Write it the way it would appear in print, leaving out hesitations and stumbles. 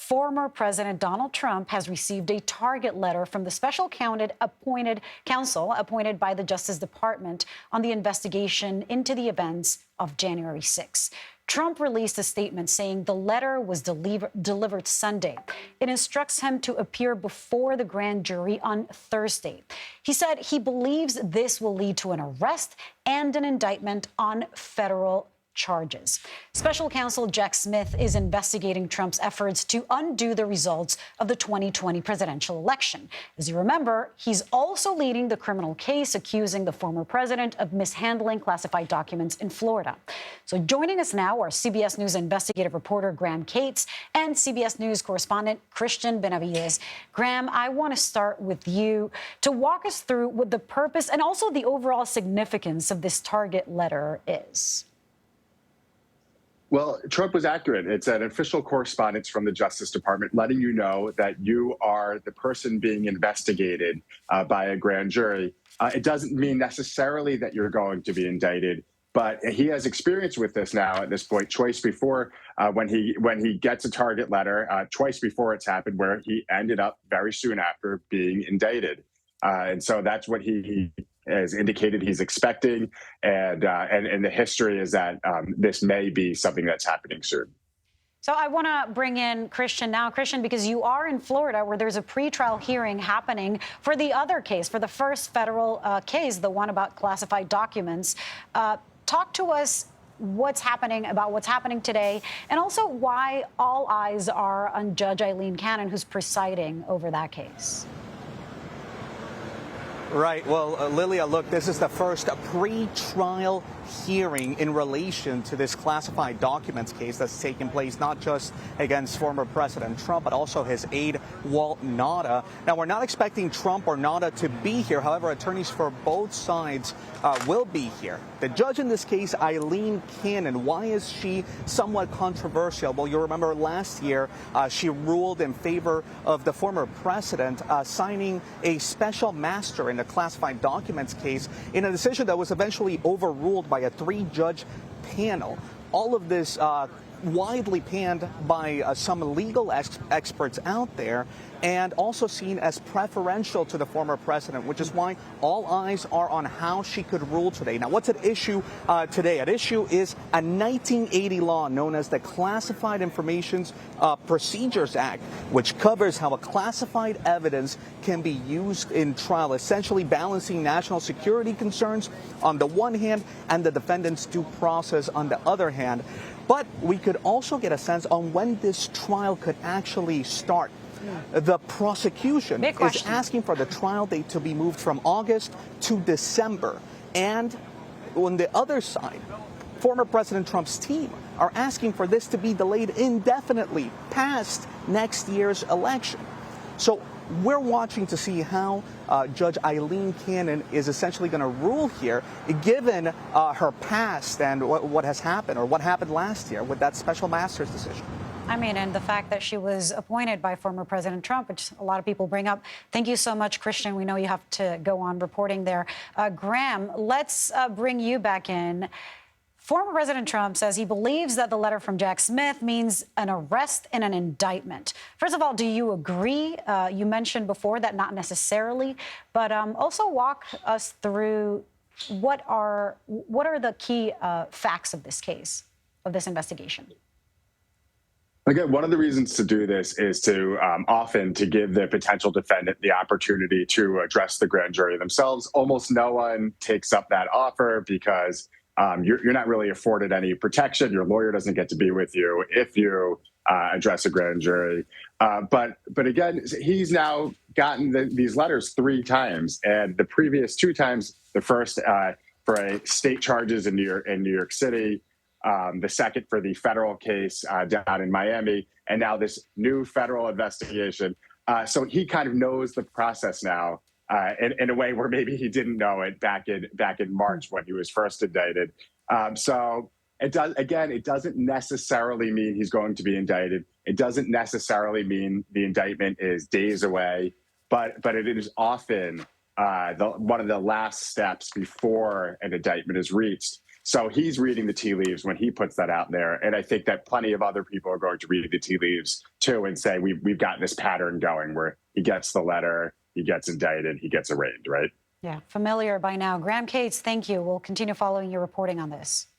Former President Donald Trump has received a target letter from the special counsel appointed by the Justice Department on the investigation into the events of January 6. Trump released a statement saying the letter was delivered Sunday. It instructs him to appear before the grand jury on Thursday. He said he believes this will lead to an arrest and an indictment on federal charges. Special counsel Jack Smith is investigating Trump's efforts to undo the results of the 2020 presidential election. As you remember, he's also leading the criminal case accusing the former president of mishandling classified documents in Florida. So joining us now are CBS News investigative reporter Graham Kates and CBS News correspondent Cristian Benavides. Graham, I want to start with you to walk us through what the purpose and also the overall significance of this target letter is. Well, Trump was accurate. It's an official correspondence from the Justice Department letting you know that you are the person being investigated by a grand jury. It doesn't mean necessarily that you're going to be indicted, but he has experience with this now at this point. Twice before, when he gets a target letter, twice before it's happened, where he ended up very soon after being indicted. And so that's what he has indicated he's expecting, and the history is that this may be something that's happening soon. So I want to bring in Cristian now. Cristian, because you are in Florida where there's a pretrial hearing happening for the other case, for the first federal case, the one about classified documents. Talk to us what's happening today, and also why all eyes are on Judge Aileen Cannon, who's presiding over that case. Right. Well, Lilia, look, this is the first pre-trial hearing in relation to this classified documents case that's taking place not just against former President Trump, but also his aide, Walt Nauta. Now, we're not expecting Trump or Nauta to be here. However, attorneys for both sides will be here. The judge in this case, Aileen Cannon, why is she somewhat controversial? Well, you'll remember last year she ruled in favor of the former president signing a special master in the classified documents case in a decision that was eventually overruled by a three-judge panel. All of this widely panned by some legal experts out there, and also seen as preferential to the former president, which is why all eyes are on how she could rule today. Now, what's at issue today? At issue is a 1980 law known as the Classified Information Procedures Act, which covers how a classified evidence can be used in trial, essentially balancing national security concerns on the one hand and the defendant's due process on the other hand. But we could also get a sense on when this trial could actually start. The prosecution is asking for the trial date to be moved from August to December. And on the other side, former President Trump's team are asking for this to be delayed indefinitely past next year's election. So we're watching to see how Judge Aileen Cannon is essentially going to rule here, given her past and what has happened, or what happened last year with that special master's decision. I mean, and the fact that she was appointed by former President Trump, which a lot of people bring up. Thank you so much, Cristian. We know you have to go on reporting there. Graham, let's bring you back in. Former President Trump says he believes that the letter from Jack Smith means an arrest and an indictment. First of all, do you agree? You mentioned before that not necessarily, but also walk us through what are the key facts of this case, of this investigation. Again, one of the reasons to do this is to often to give the potential defendant the opportunity to address the grand jury themselves. Almost no one takes up that offer because you're not really afforded any protection. Your lawyer doesn't get to be with you if you address a grand jury. But again, he's now gotten these letters 3 times, and the previous 2 times, the first for a state charges in New York City, the second for the federal case down in Miami, and now this new federal investigation. So he kind of knows the process now. In a way where maybe he didn't know it back in March when he was first indicted. So it doesn't necessarily mean he's going to be indicted. It doesn't necessarily mean the indictment is days away, but it is often one of the last steps before an indictment is reached. So he's reading the tea leaves when he puts that out there. And I think that plenty of other people are going to read the tea leaves too and say, we've got this pattern going where he gets the letter, he gets indicted, he gets arraigned, right? Yeah, familiar by now. Graham Kates, thank you. We'll continue following your reporting on this.